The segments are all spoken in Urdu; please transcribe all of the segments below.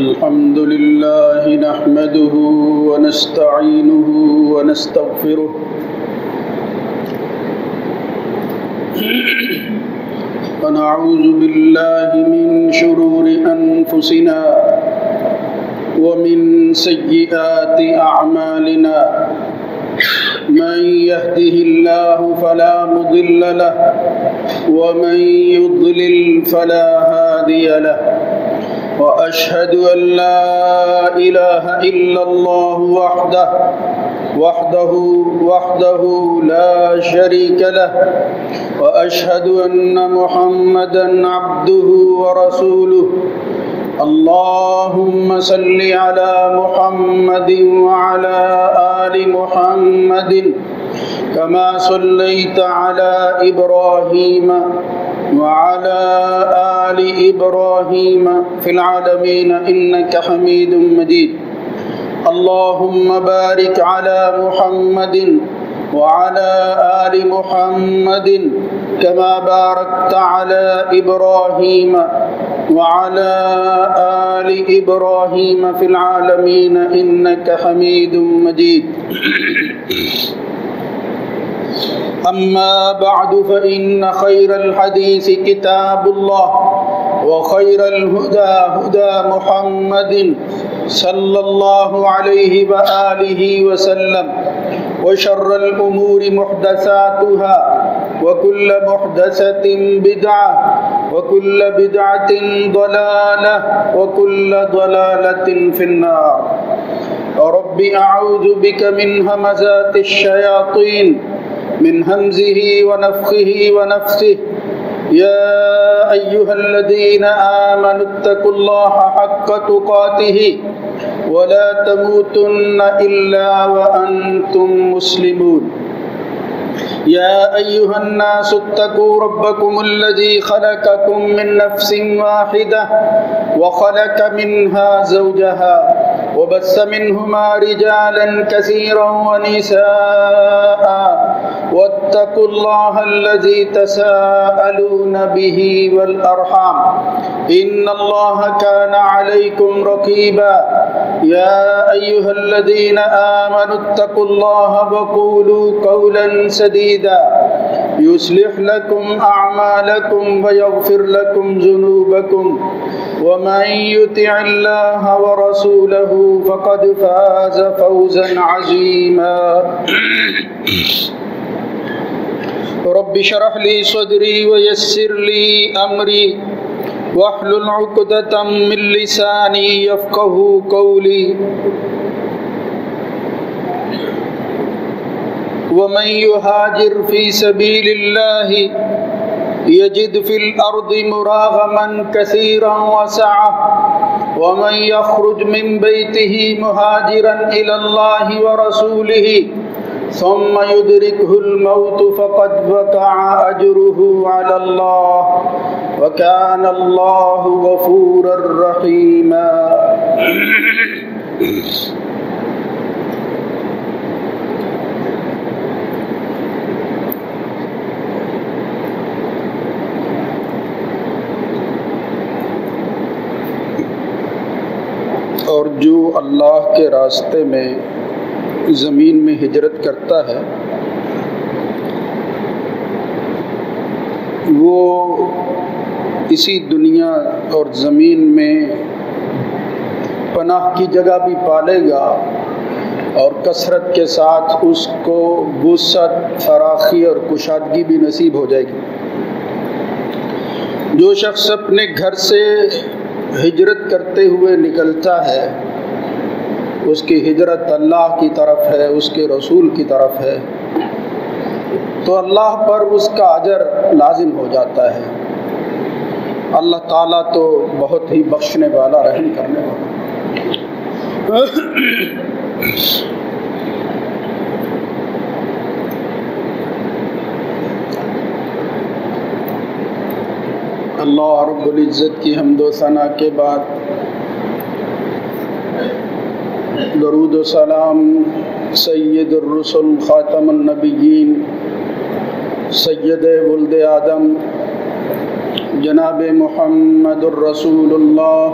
الحمد لله نحمده ونستعينه ونستغفره ونعوذ بالله من شرور أنفسنا ومن سيئات أعمالنا من يهده الله فلا مضل له ومن يضلل فلا هادي له وأشهد أن لا إله إلا الله وحده لا شريك له وأشهد أن محمدا عبده ورسوله اللهم صل على محمد وعلى آل محمد كما صليت على إبراهيم وعلى آل إبراهيم في العالمين إنك حميد مجيد اللهم بارك على محمد وعلى آل محمد كما باركت على إبراهيم وعلى آل إبراهيم في العالمين إنك حميد مجيد أما بعد فإن خير الحديث كتاب الله وخير الهدى هدى محمد صلى الله عليه وآله وسلم وشر الأمور محدثاتها وكل محدثة بدعة وكل بدعة ضلالة وكل ضلالة في النار رب أعوذ بك من همزات الشياطين من همزه ونفخه ونفثه يا أيها الذين آمنوا اتقوا الله حق تقاته ولا تموتن إلا وأنتم مسلمون يا أيها الناس اتقوا ربكم الذي خلقكم من نفس واحدة وخلق منها زوجها وبث منهما رجالا كثيرا ونساء واتقوا الله الذي تساءلون به والأرحام إن الله كان عليكم رقيبا يا أيها الذين آمنوا اتقوا الله وقولوا قولا سديدا يصلح لكم أعمالكم ويغفر لكم ذنوبكم ومن يطع الله ورسوله فقد فاز فوزا عظيما رب اشرح لي صدري ويسر لي أمري واحلل عقدة من لساني يفقهوا قولي ومن يهاجر في سبيل الله يجد في الأرض مراغما كثيرا وسعة ومن يخرج من بيته مهاجرا إلى الله ورسوله ثم يدركه الموت فقد وقع أجره على الله وكان الله غفورا رحيما اور جو اللہ کے راستے میں زمین میں ہجرت کرتا ہے وہ اسی دنیا اور زمین میں پناہ کی جگہ بھی پالے گا اور کثرت کے ساتھ اس کو وسعت، فراخی اور کشادگی بھی نصیب ہو جائے گی۔ جو شخص اپنے گھر سے ہجرت کرتے ہوئے نکلتا ہے اس کی ہجرت اللہ کی طرف ہے، اس کے رسول کی طرف ہے، تو اللہ پر اس کا اجر لازم ہو جاتا ہے۔ اللہ تعالیٰ تو بہت ہی بخشنے والا، رحم کرنے والا۔ اللہ رب العزت کی حمد و ثنا کے بعد درود و سلام سید الرسل خاتم النبیین سید ولد آدم جناب محمد الرسول اللہ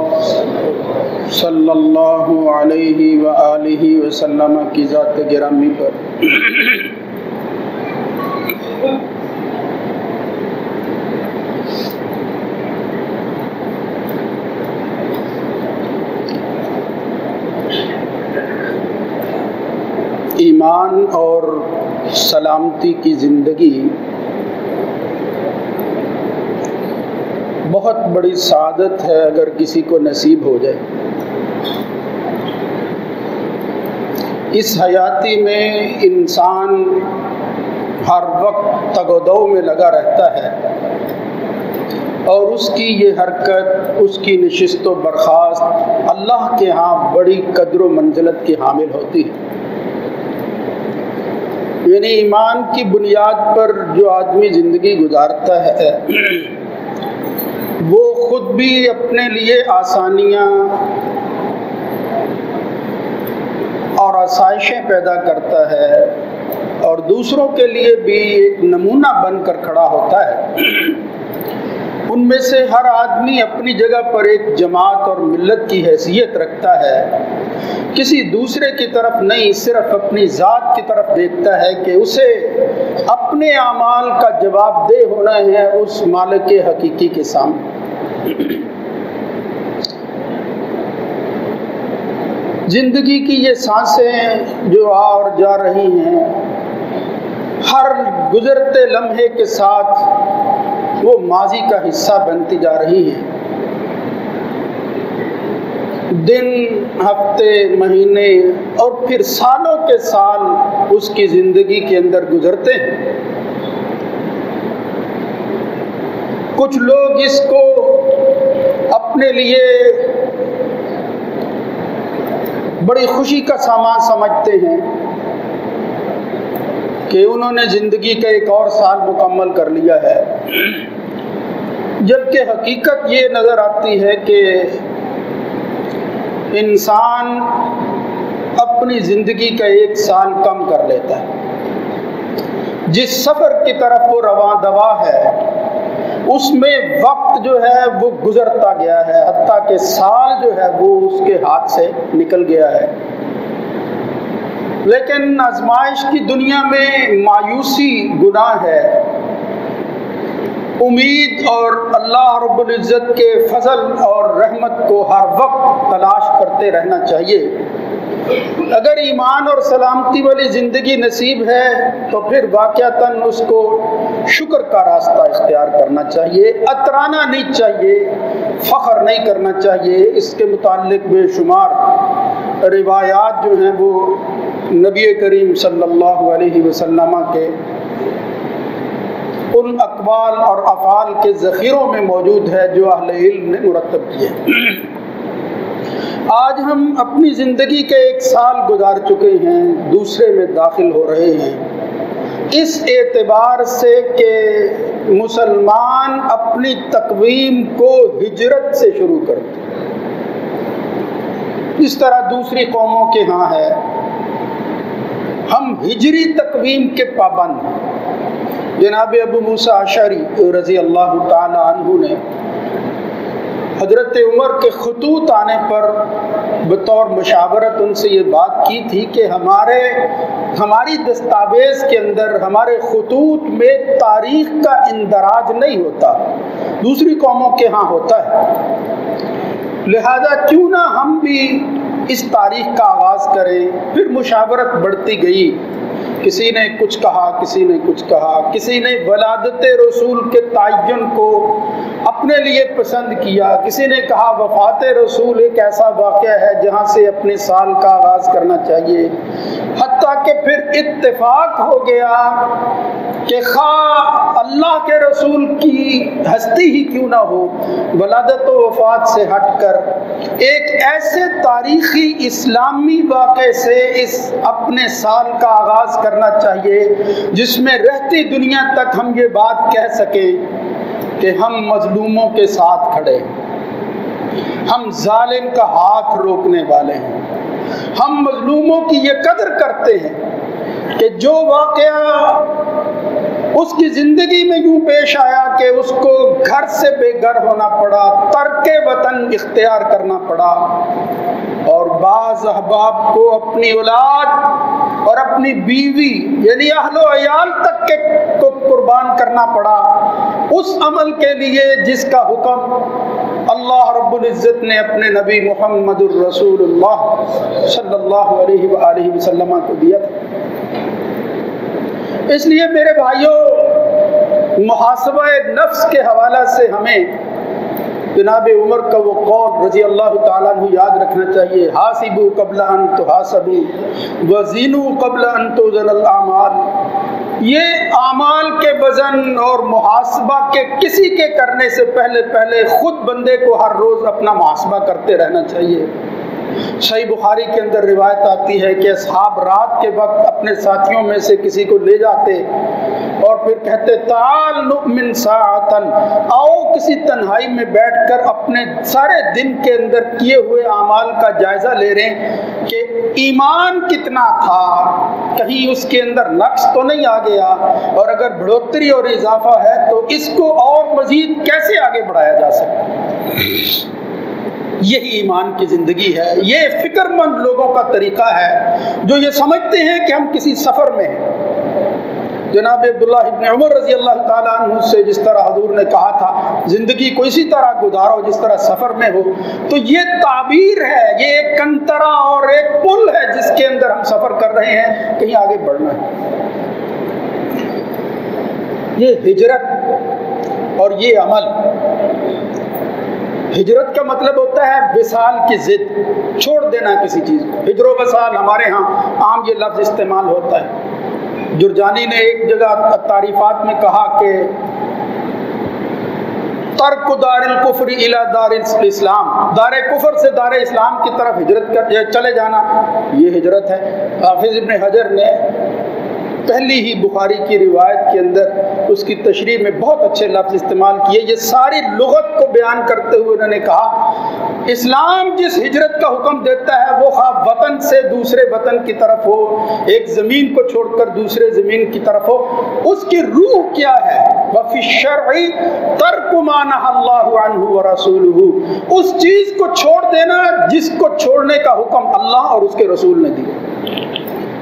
صلی اللہ علیہ وآلہ وسلم کی ذات گرامی پر ایمان اور سلامتی کی زندگی بہت بڑی سعادت ہے اگر کسی کو نصیب ہو جائے۔ اس حیاتی میں انسان ہر وقت تگ و دو میں لگا رہتا ہے اور اس کی یہ حرکت، اس کی نشست و برخاست اللہ کے ہاں بڑی قدر و منزلت کی حامل ہوتی ہے۔ یعنی ایمان کی بنیاد پر جو آدمی زندگی گزارتا ہے وہ خود بھی اپنے لیے آسانیاں اور آسائشیں پیدا کرتا ہے اور دوسروں کے لیے بھی ایک نمونہ بن کر کھڑا ہوتا ہے۔ ان میں سے ہر آدمی اپنی جگہ پر ایک جماعت اور ملت کی حیثیت رکھتا ہے، کسی دوسرے کی طرف نہیں، صرف اپنی ذات کی طرف دیکھتا ہے کہ اسے اپنے اعمال کا جواب دہ ہونا ہے اس مالک حقیقی کے سامنے۔ زندگی کی یہ سانسیں جو آ اور جا رہی ہیں، ہر گزرتے لمحے کے ساتھ وہ ماضی کا حصہ بنتی جا رہی ہیں۔ دن، ہفتے، مہینے اور پھر سالوں کے سال اس کی زندگی کے اندر گزرتے ہیں۔ کچھ لوگ اس کو اپنے لیے بڑی خوشی کا سامان سمجھتے ہیں کہ انہوں نے زندگی کا ایک اور سال مکمل کر لیا ہے، جبکہ حقیقت یہ نظر آتی ہے کہ انسان اپنی زندگی کا ایک سال کم کر لیتا ہے۔ جس سفر کی طرف وہ رواں دوا ہے اس میں وقت جو ہے وہ گزرتا گیا ہے، حتیٰ کہ سال جو ہے وہ اس کے ہاتھ سے نکل گیا ہے۔ لیکن آزمائش کی دنیا میں مایوسی گناہ ہے۔ امید اور اللہ رب العزت کے فضل اور رحمت کو ہر وقت تلاش کرتے رہنا چاہیے۔ اگر ایمان اور سلامتی والی زندگی نصیب ہے تو پھر واقعتاً اس کو شکر کا راستہ اختیار کرنا چاہیے، اترانا نہیں چاہیے، فخر نہیں کرنا چاہیے۔ اس کے متعلق بے شمار روایات جو ہیں وہ نبی کریم صلی اللہ علیہ وسلم کے ان اقوال اور افعال کے ذخیروں میں موجود ہے جو اہل علم نے مرتب کیے۔ آج ہم اپنی زندگی کے ایک سال گزار چکے ہیں، دوسرے میں داخل ہو رہے ہیں، اس اعتبار سے کہ مسلمان اپنی تقویم کو ہجرت سے شروع کرتے ہیں۔ اس طرح دوسری قوموں کے ہاں ہے، ہم ہجری تقویم کے پابند ہیں۔ جناب ابو موسیٰ اشعری رضی اللہ تعالی عنہ نے حضرت عمر کے خطوط آنے پر بطور مشاورت ان سے یہ بات کی تھی کہ ہماری دستاویز کے اندر، ہمارے خطوط میں تاریخ کا اندراج نہیں ہوتا، دوسری قوموں کے ہاں ہوتا ہے، لہذا کیوں نہ ہم بھی اس تاریخ کا آغاز کریں۔ پھر مشاورت بڑھتی گئی، کسی نے کچھ کہا، کسی نے کچھ کہا، کسی نے ولادت رسول کے تعین کو اپنے لیے پسند کیا، کسی نے کہا وفات رسول ایک ایسا واقعہ ہے جہاں سے اپنے سال کا آغاز کرنا چاہیے، حتیٰ کہ پھر اتفاق ہو گیا کہ خواہ اللہ کے رسول کی ہستی ہی کیوں نہ ہو، ولادت و وفات سے ہٹ کر ایک ایسے تاریخی اسلامی واقعے سے اس اپنے سال کا آغاز کرنا چاہیے جس میں رہتی دنیا تک ہم یہ بات کہہ سکیں کہ ہم مظلوموں کے ساتھ کھڑے ہیں، ہم ظالم کا ہاتھ روکنے والے ہیں، ہم مظلوموں کی یہ قدر کرتے ہیں کہ جو واقعہ اس کی زندگی میں یوں پیش آیا کہ اس کو گھر سے بے گھر ہونا پڑا، ترک وطن اختیار کرنا پڑا، اور بعض احباب کو اپنی اولاد اور اپنی بیوی یعنی اہل و عیال تک کے کو قربان کرنا پڑا اس عمل کے لیے جس کا حکم اللہ رب العزت نے اپنے نبی محمد الرسول اللہ صلی اللہ علیہ وآلہ وسلم کو دیا تھا۔ اس لیے میرے بھائیوں، محاسبہ نفس کے حوالے سے ہمیں جناب عمر کا وہ قول رضی اللہ تعالیٰ عنہ یاد رکھنا چاہیے، حاسبوا قبل ان تحاسبوا وزنوا قبل ان توزن الاعمال۔ یہ اعمال کے وزن اور محاسبہ کے کسی کے کرنے سے پہلے خود بندے کو ہر روز اپنا محاسبہ کرتے رہنا چاہیے۔ صحیح بخاری کے اندر روایت آتی ہے کہ اصحاب رات کے وقت اپنے ساتھیوں میں سے کسی کو لے جاتے اور پھر کہتے تعال نؤمن ساعتن، آؤ کسی تنہائی میں بیٹھ کر اپنے سارے دن کے اندر کیے ہوئے اعمال کا جائزہ لے رہے ہیں کہ ایمان کتنا تھا، کہیں اس کے اندر نقص تو نہیں آ گیا، اور اگر بڑھوتری اور اضافہ ہے تو اس کو اور مزید کیسے آگے بڑھایا جا سکتا ہے۔ یہی ایمان کی زندگی ہے، یہ فکر مند لوگوں کا طریقہ ہے جو یہ سمجھتے ہیں کہ ہم کسی سفر میں ہیں۔ جناب عبداللہ ابن عمر رضی اللہ تعالیٰ عنہ سے جس طرح حضور نے کہا تھا زندگی کو اسی طرح گزارو جس طرح سفر میں ہو، تو یہ تعبیر ہے، یہ ایک کنترا اور ایک پل ہے جس کے اندر ہم سفر کر رہے ہیں، کہیں آگے بڑھنا ہے۔ یہ ہجرت اور یہ عمل، ہجرت کا مطلب ہوتا ہے وصال کی ضد، چھوڑ دینا کسی چیز کو۔ ہجر و وصال ہمارے ہاں عام یہ لفظ استعمال ہوتا ہے۔ جرجانی نے ایک جگہ تعریفات میں کہا کہ ترک دار الکفر الی دار الاسلام، دار کفر سے دار اسلام کی طرف ہجرت کر چلے جانا، یہ ہجرت ہے۔ حافظ ابن حجر نے پہلی ہی بخاری کی روایت کے اندر اس کی تشریح میں بہت اچھے لفظ استعمال کیے۔ یہ ساری لغت کو بیان کرتے ہوئے انہوں نے کہا اسلام جس ہجرت کا حکم دیتا ہے وہ خواہ وطن سے دوسرے وطن کی طرف ہو، ایک زمین کو چھوڑ کر دوسرے زمین کی طرف ہو، اس کی روح کیا ہے؟ وفی الشرع ترک ما نہی اللہ عنہ ورسولہ، اس چیز کو چھوڑ دینا جس کو چھوڑنے کا حکم اللہ اور اس کے رسول نے دیا۔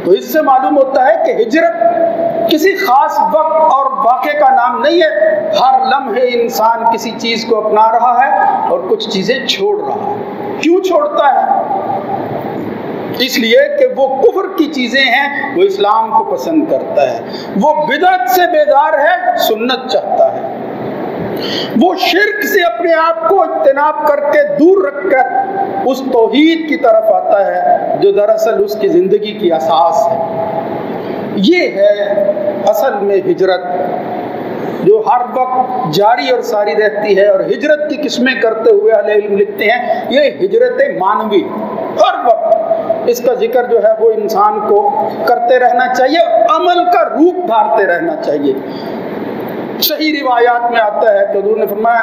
تو اس سے معلوم ہوتا ہے کہ ہجرت کسی خاص وقت اور واقعے کا نام نہیں ہے، ہر لمحے انسان کسی چیز کو اپنا رہا ہے اور کچھ چیزیں چھوڑ رہا ہے۔ کیوں چھوڑتا ہے؟ اس لیے کہ وہ کفر کی چیزیں ہیں، وہ اسلام کو پسند کرتا ہے، وہ بدعت سے بیزار ہے، سنت چاہتا ہے، وہ شرک سے اپنے آپ کو اجتناب کر کے دور رکھ کر اس توحید کی طرف آتا ہے جو دراصل اس کی زندگی کی اساس ہے۔ یہ ہے اصل میں ہجرت جو ہر وقت جاری اور ساری رہتی ہے، اور ہجرت کی قسمیں کرتے ہوئے اہل علم لکھتے ہیں یہ ہجرت مانوی، ہر وقت اس کا ذکر جو ہے وہ انسان کو کرتے رہنا چاہیے، عمل کا روپ دھارتے رہنا چاہیے۔ صحیح روایات میں آتا ہے کہ حضور نے فرمایا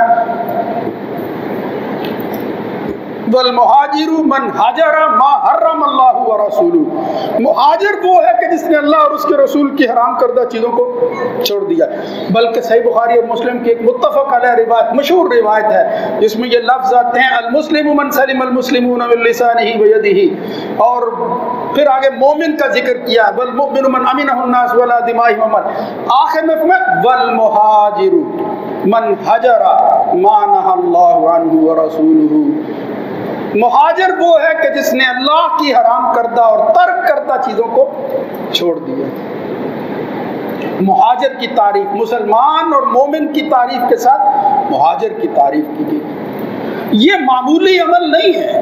والمہاجر من حجر ما حرم اللہ ورسولہ، مہاجر وہ ہے کہ جس نے اللہ اور اس کے رسول کی حرام کردہ چیزوں کو چھوڑ دیا۔ بلکہ صحیح بخاری اور مسلم کی ایک متفق علیہ روایت، مشہور روایت ہے جس میں یہ لفظ آتے ہیں المسلم من سلم المسلمون من لسانہ ویدہ، اور پھر آگے مومن کا ذکر کیا والمؤمن من امنہ الناس ولا دمائهم امن، آخر میں فرمایا والمہاجر من حجر ما نہی اللہ عنہ ورسولہ، مہاجر وہ ہے کہ جس نے اللہ کی حرام کردہ اور ترک کردہ چیزوں کو چھوڑ دیا۔ مہاجر کی تعریف، مسلمان اور مومن کی تعریف کے ساتھ مہاجر کی تعریف کی گئی۔ یہ معمولی عمل نہیں ہے،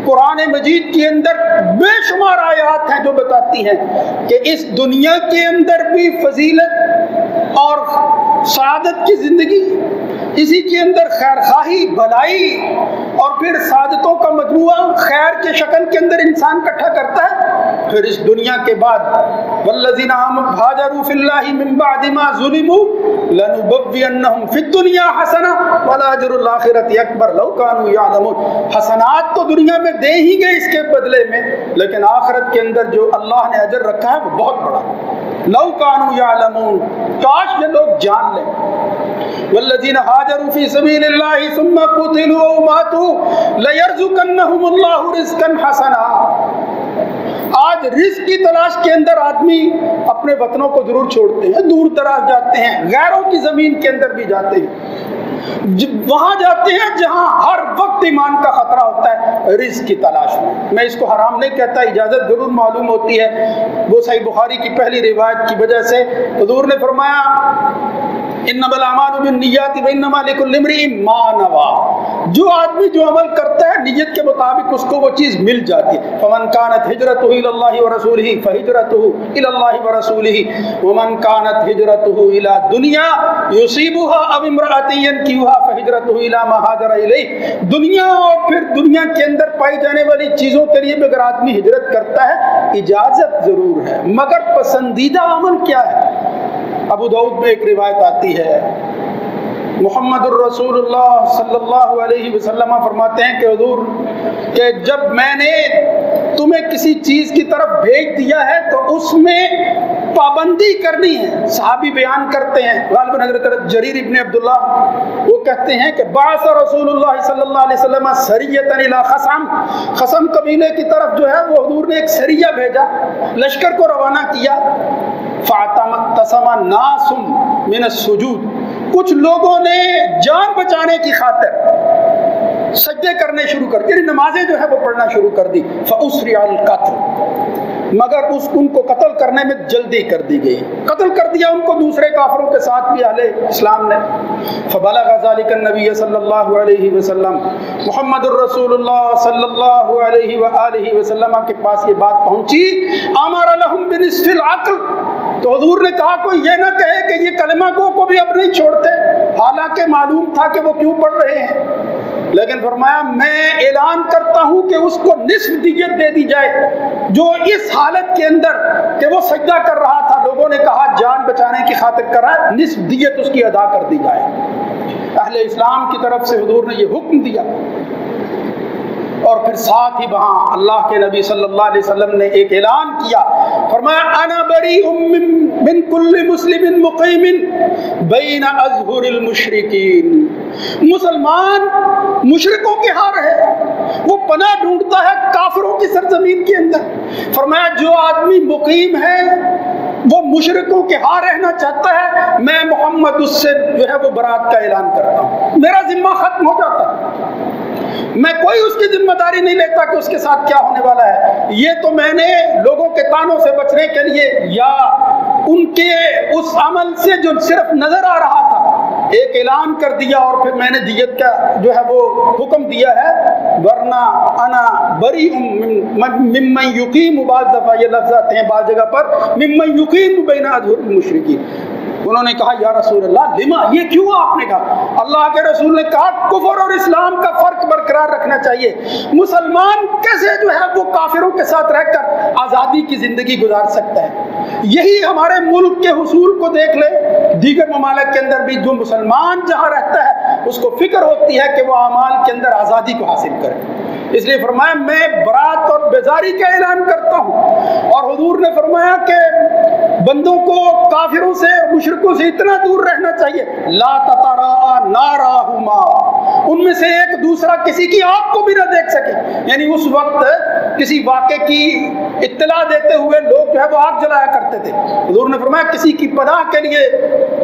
قرآن مجید کے اندر بے شمار آیات ہیں جو بتاتی ہیں کہ اس دنیا کے اندر بھی فضیلت اور سعادت کی زندگی، اسی کے اندر خیر خواہی، بھلائی اور پھر سعادتوں کا مجموعہ خیر کے شکل کے اندر انسان اکٹھا کرتا ہے۔ پھر اس دنیا کے بعد والذین ہاجروا فی اللہ من بعد ما ظلموا لنبوئنہم فی الدنیا حسنہ ولاجر الآخرۃ اکبر لو کانوا یعلمون، حسنات تو دنیا میں دے ہی گئے اس کے بدلے میں، لیکن آخرت کے اندر جو اللہ نے اجر رکھا ہے وہ بہت بڑا۔ لو کانوا یعلمون، کاش یہ لوگ جان لیں والذین هاجروا فی سبیل اللہ ثم قتلوا او ماتوا لیرزقنہم اللہ رزقا حسنا۔ آج رزق کی تلاش کے اندر آدمی اپنے وطنوں کو ضرور چھوڑتے ہیں، دور دراز جاتے ہیں، غیروں کی زمین کے اندر بھی جاتے ہیں، وہاں جاتے ہیں جہاں ہر وقت ایمان کا خطرہ ہوتا ہے رزق کی تلاش میں۔ میں اس کو حرام نہیں کہتا، اجازت ضرور معلوم ہوتی ہے۔ وہ صحیح بخاری کی پہلی روایت کی وجہ سے حضور نے فرمایا انما الاعمال بالنیات وانما لکل امرئ ما نوى، جو آدمی جو عمل کرتا ہے نیت کے مطابق اس کو وہ چیز مل جاتی ہے۔ فمن كانت هجرته الى الله ورسوله فهجرته الى الله ورسوله ومن كانت هجرته الى دنیا يصيبها او امرأة ينكحها فهجرته الى ما هاجر اليه۔ دنیا اور پھر دنیا کے اندر پائی جانے والی چیزوں کے لیے اگر آدمی ہجرت کرتا ہے اجازت ضرور ہے، مگر پسندیدہ عمل کیا ہے؟ ابو داؤد میں ایک روایت آتی ہے، محمد الرسول اللہ صلی اللہ علیہ وسلم فرماتے ہیں کہ حضور کہ جب میں نے تمہیں کسی چیز کی طرف بھیج دیا ہے تو اس میں پابندی کرنی ہے۔ صحابی بیان کرتے ہیں، غالباً حضرت جریر ابن عبداللہ وہ کہتے ہیں کہ بعث رسول اللہ صلی اللہ علیہ وسلم سریۃ الی خصم، خصم قبیلے کی طرف جو ہے وہ حضور نے ایک سریہ بھیجا، لشکر کو روانہ کیا۔ فاعتصم الناس من السجود، کچھ لوگوں نے جان بچانے کی خاطر سجدے کرنے شروع کر دی، نمازیں جو ہے وہ پڑھنا شروع کر دی۔ فاسرع القتل، مگر ان کو قتل کرنے میں جلدی کر دی گئی، قتل کر دیا ان کو دوسرے کافروں کے ساتھ بھی اہل اسلام نے۔ فبلغ ذلك النبی صلی اللہ علیہ وسلم، محمد الرسول اللہ صلی اللہ علیہ وآلہ وسلم کے پاس یہ بات پہنچی۔ امر لهم بنصف العقل، تو حضور نے کہا کوئی یہ نہ کہے کہ یہ کلمہ گو کو بھی اب نہیں چھوڑتے، حالانکہ معلوم تھا کہ وہ کیوں پڑھ رہے ہیں، لیکن فرمایا میں اعلان کرتا ہوں کہ اس کو نصف دیت دے دی جائے، جو اس حالت کے اندر کہ وہ سجدہ کر رہا تھا، لوگوں نے کہا جان بچانے کی خاطر کر رہا ہے، نصف دیت اس کی ادا کر دی جائے۔ اہل اسلام کی طرف سے حضور نے یہ حکم دیا، اور پھر ساتھ ہی وہاں اللہ کے نبی صلی اللہ علیہ وسلم نے ایک اعلان کیا، فرمایا انا بریء من کل مسلم مقیم بین اظہر المشرکین۔ مسلمان مشرکوں کے ہاں رہے، وہ پناہ ڈھونڈتا ہے کافروں کی سرزمین کے اندر۔ فرمایا جو آدمی مقیم ہے وہ مشرکوں کے ہاں رہنا چاہتا ہے، میں محمد اس سے جو ہے وہ برات کا اعلان کرتا ہوں، میرا ذمہ ختم ہو جاتا ہے، میں کوئی اس کی ذمہ داری نہیں لیتا کہ اس کے ساتھ کیا ہونے والا ہے۔ یہ تو میں نے لوگوں کے طعنوں سے بچنے کے لیے یا ان کے اس عمل سے جو صرف نظر آ رہا تھا ایک اعلان کر دیا، اور پھر میں نے دیت کا جو ہے وہ حکم دیا ہے، ورنہ انا بریء ممن یقیم، بعض دفعہ یہ لفظ آتے ہیں بعض جگہ پر ممن یقیم بین اظہر المشرکین۔ انہوں نے کہا یا رسول اللہ لما، یہ کیوں آپ نے کہا؟ اللہ کے رسول نے کہا کفر اور اسلام کا فرق برقرار رکھنا چاہیے، مسلمان کیسے جو ہے وہ کافروں کے ساتھ رہ کر آزادی کی زندگی گزار سکتا ہے۔ یہی ہمارے ملک کے حصول کو دیکھ لے، دیگر ممالک کے اندر بھی جو مسلمان جہاں رہتا ہے اس کو فکر ہوتی ہے کہ وہ اعمال کے اندر آزادی کو حاصل کرے، اس لیے فرمایا میں برات اور بیزاری کا اعلان کرتا ہوں۔ اور حضور نے فرمایا کہ بندوں کو کافروں سے مشرکوں سے اتنا دور رہنا چاہیے، لا تتراء نارہما، ان میں سے ایک دوسرا کسی کی آنکھ کو بھی نہ دیکھ سکے، یعنی اس وقت کسی واقعے کی اطلاع دیتے ہوئے لوگ جو ہے وہ آگ جلایا کرتے تھے۔ حضور نے فرمایا کسی کی پناہ کے لیے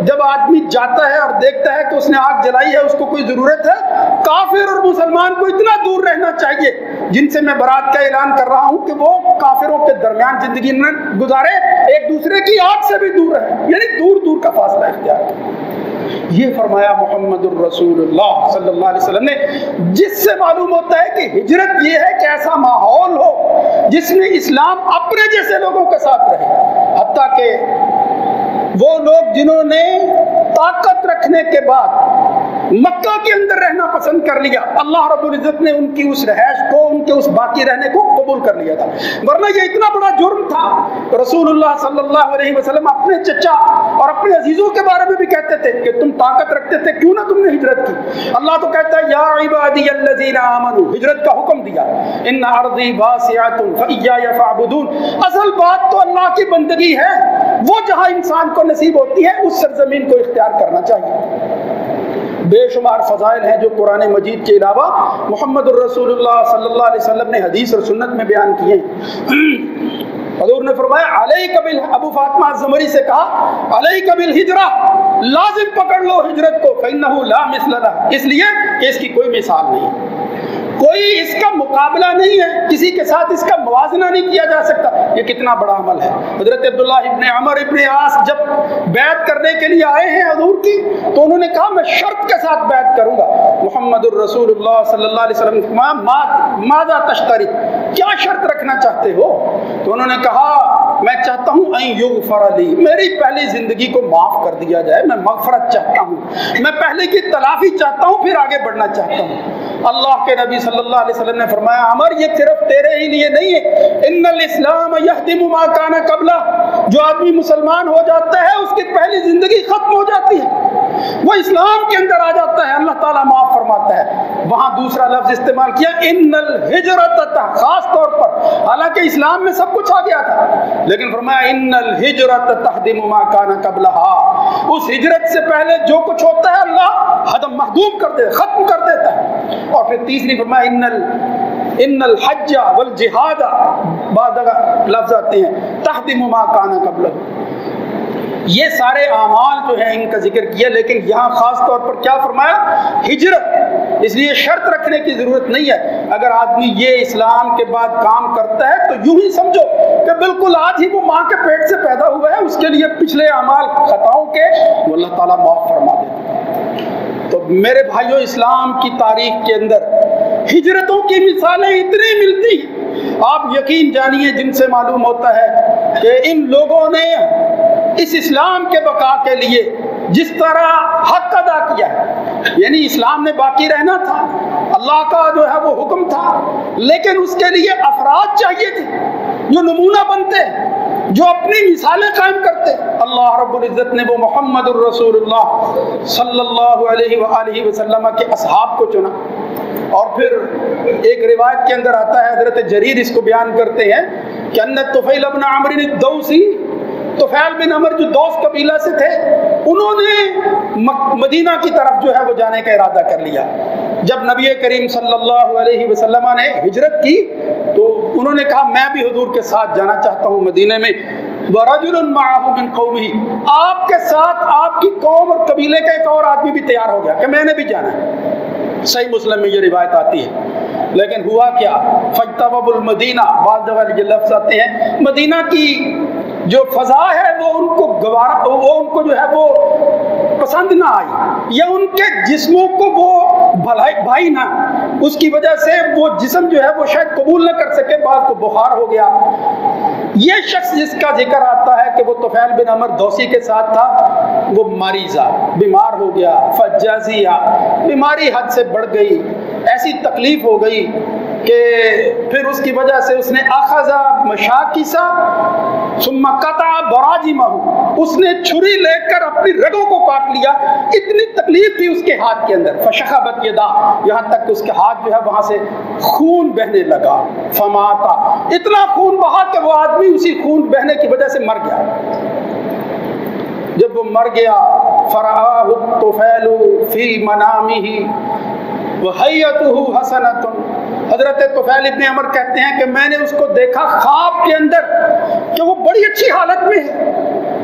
جب آدمی جاتا ہے اور دیکھتا ہے کہ اس نے آگ جلائی ہے، اس کو کوئی ضرورت ہے، کافر اور مسلمان کو اتنا دور رہنا چاہیے، جن سے میں برات کا اعلان کر رہا ہوں کہ وہ کافروں کے درمیان زندگی نہ گزارے، ایک دوسرے کی آگ سے بھی دور رہے، یعنی دور دور کا فاصلہ اختیار کریں۔ یہ فرمایا محمد الرسول اللہ صلی اللہ علیہ وسلم نے، جس سے معلوم ہوتا ہے کہ ہجرت یہ ہے کہ ایسا ماحول ہو جس میں اسلام اپنے جیسے لوگوں کے ساتھ رہے، حتیٰ کہ وہ لوگ جنہوں نے طاقت رکھنے کے بعد مکہ کے اندر رہنا پسند کر لیا، اللہ رب العزت نے ان کی اس رہائش کو، ان کے اس باقی رہنے کو قبول کر لیا تھا، ورنہ یہ اتنا بڑا جرم تھا۔ رسول اللہ صلی اللہ علیہ وسلم اپنے چچا اور اپنے عزیزوں کے بارے میں بھی کہتے تھے کہ تم طاقت رکھتے تھے، کیوں نہ تم نے ہجرت کی؟ اللہ تو کہتا ہے یا عبادی الذین آمنوا، ہجرت کا حکم دیا، ان ارضی واسعۃ فایای فاعبدون۔ اصل بات تو اللہ کی بندگی ہے، وہ جہاں انسان کو نصیب ہوتی ہے اس سرزمین کو اختیار کرنا چاہیے۔ بے شمار فضائل ہیں جو قرآن مجید کے علاوہ محمد الرسول اللہ صلی اللہ علیہ وسلم نے حدیث اور سنت میں بیان کیے ہیں۔ حضور نے فرمایا علیک ابو فاطمہ الزمری سے کہا علیک بالہجرہ، لازم پکڑ لو ہجرت کو، فإنہ لا مثل لہ، اس لیے کہ اس کی کوئی مثال نہیں، کوئی اس کا مقابلہ نہیں ہے، کسی کے ساتھ اس کا موازنہ نہیں کیا جا سکتا۔ یہ کتنا بڑا عمل ہے۔ حضرت عبداللہ ابن عمر ابن عاص جب بیعت کرنے کے لیے آئے ہیں حضور کی، تو انہوں نے کہا میں شرط کے ساتھ بیعت کروں گا۔ محمد الرسول اللہ صلی اللہ علیہ وسلم نے فرمایا ماذا تشتری، کیا شرط رکھنا چاہتے ہو؟ تو انہوں نے کہا میں چاہتا ہوں ان یغفر لی، میری پہلی زندگی کو معاف کر دیا جائے، میں مغفرت چاہتا ہوں، میں پہلے کی تلافی چاہتا ہوں، پھر آگے بڑھنا چاہتا ہوں۔ اللہ کے نبی صلی اللہ علیہ وسلم نے فرمایا عمر یہ صرف تیرے ہی لیے نہیں ہے، ان الاسلام یہدم ما کان قبلہ، جو آدمی مسلمان ہو جاتا ہے اس کی پہلی زندگی ختم ہو جاتی ہے، وہ اسلام کے اندر آ جاتا ہے، اللہ تعالیٰ معاف فرماتا ہے۔ وہاں دوسرا لفظ استعمال کیا ان الہجرت، خاص طور پر، حالانکہ اسلام میں سب کچھ آ گیا تھا، لیکن فرمایا ان الہجرت تہدم ما کان قبلہا، اس ہجرت سے پہلے جو کچھ ہوتا ہے اللہ ہدم محدوم کر دے، ختم کر دیتا ہے۔ اور پھر تیسری فرمایا ان الحج والجہاد، بعد لفظ آتے ہیں تہدم ما کان قبلہ۔ یہ سارے اعمال جو ہیں ان کا ذکر کیا، لیکن یہاں خاص طور پر کیا فرمایا؟ ہجرت۔ اس لیے شرط رکھنے کی ضرورت نہیں ہے، اگر آدمی یہ اسلام کے بعد کام کرتا ہے تو یوں ہی سمجھو کہ بالکل آج ہی وہ ماں کے پیٹ سے پیدا ہوا ہے، اس کے لیے پچھلے اعمال خطاؤں کے وہ اللہ تعالیٰ معاف فرما دیتا ہے۔ تو میرے بھائیوں، اسلام کی تاریخ کے اندر ہجرتوں کی مثالیں اتنی ملتی ہیں، آپ یقین جانیے جن سے معلوم ہوتا ہے کہ ان لوگوں نے اس اسلام کے بقا کے لیے جس طرح حق ادا کیا ہے، یعنی اسلام نے باقی رہنا تھا، اللہ کا جو ہے وہ حکم تھا، لیکن اس کے لیے افراد چاہیے تھے جو نمونہ بنتے، جو اپنی مثالیں قائم کرتے۔ اللہ رب العزت نے وہ محمد الرسول اللہ صلی اللہ علیہ وآلہ وسلم کے اصحاب کو چنا، اور پھر ایک روایت کے اندر آتا ہے، حضرت جریر اس کو بیان کرتے ہیں کہ ان طفیل بن عمرو الدوسی، طفیل بن عمر جو دوس قبیلہ سے تھے، انہوں نے مدینہ کی طرف جو ہے وہ جانے کا ارادہ کر لیا۔ جب نبی کریم صلی اللہ علیہ وسلم نے ہجرت کی تو انہوں نے کہا میں بھی حضور کے ساتھ جانا چاہتا ہوں مدینہ میں۔ وَرَجُلٌ مَعَهُ مِنْ قَوْمِهِ، آپ کے ساتھ آپ کی قوم اور قبیلے کا ایک اور آدمی بھی تیار ہو گیا کہ میں نے بھی جانا ہے۔ صحیح مسلم میں یہ روایت آتی ہے، لیکن ہوا کیا؟ فَاجْتَوَبُ الْمَدِینَ، بعض جگہ یہ لفظ آتے ہیں مدینہ کی جو فضا ہے وہ ان کو گوارا، وہ ان کو جو ہے وہ پسند نہ آئی، یا ان کے جسموں کو وہ بھائی نہ، اس کی وجہ سے وہ جسم جو ہے وہ شاید قبول نہ کر سکے، بعض کو بخار ہو گیا۔ یہ شخص جس کا ذکر آتا ہے کہ وہ طفیل بن عمر دوسی کے ساتھ تھا، وہ مریضہ، بیمار ہو گیا، فجازیہ، بیماری حد سے بڑھ گئی، ایسی تکلیف ہو گئی کہ پھر اس کی وجہ سے اس نے اخذ مشاکسا ثم قطع براجمہ، اس نے چھری لے کر اپنی رگوں کو کاٹ لیا، اتنی تکلیف تھی اس کے ہاتھ کے اندر، فشخبت یدا، یہاں تک کہ اس کے ہاتھ جو ہے وہاں سے خون بہنے لگا، فماتا، اتنا خون بہا کہ وہ آدمی اسی خون بہنے کی وجہ سے مر گیا۔ جب وہ مر گیا، فرآہ الطفیل فی منامہ وحیتہ حسنۃ، حضرت طفیل ابن عمر کہتے ہیں کہ میں نے اس کو دیکھا خواب کے اندر کہ وہ بڑی اچھی حالت میں ہے،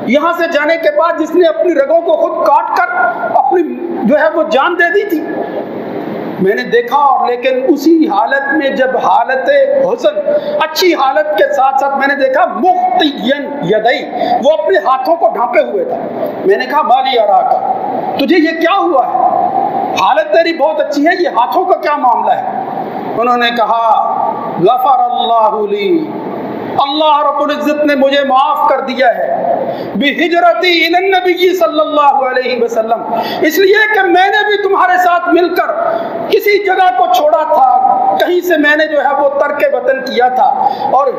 یہاں سے جانے کے بعد جس نے اپنی رگوں کو خود کاٹ کر اپنی جو ہے وہ جان دے دی تھی، میں نے دیکھا۔ اور لیکن اسی حالت میں جب حالت حسن، اچھی حالت کے ساتھ ساتھ میں نے دیکھا مختین یدئی، وہ اپنے ہاتھوں کو ڈھانپے ہوئے تھا۔ میں نے کہا مالی اراکا، تجھے یہ کیا ہوا ہے؟ حالت تیری بہت اچھی ہے، یہ ہاتھوں کا کیا معاملہ ہے؟ انہوں نے کہا غفر اللہ لی، اللہ رب العزت نے مجھے معاف کر دیا ہے، بہجرتی الی النبی صلی اللہ علیہ وسلم، اس لیے کہ میں نے بھی تمہارے ساتھ مل کر کسی جگہ کو چھوڑا تھا، کہیں سے میں نے جو ہے وہ ترک وطن کیا تھا، اور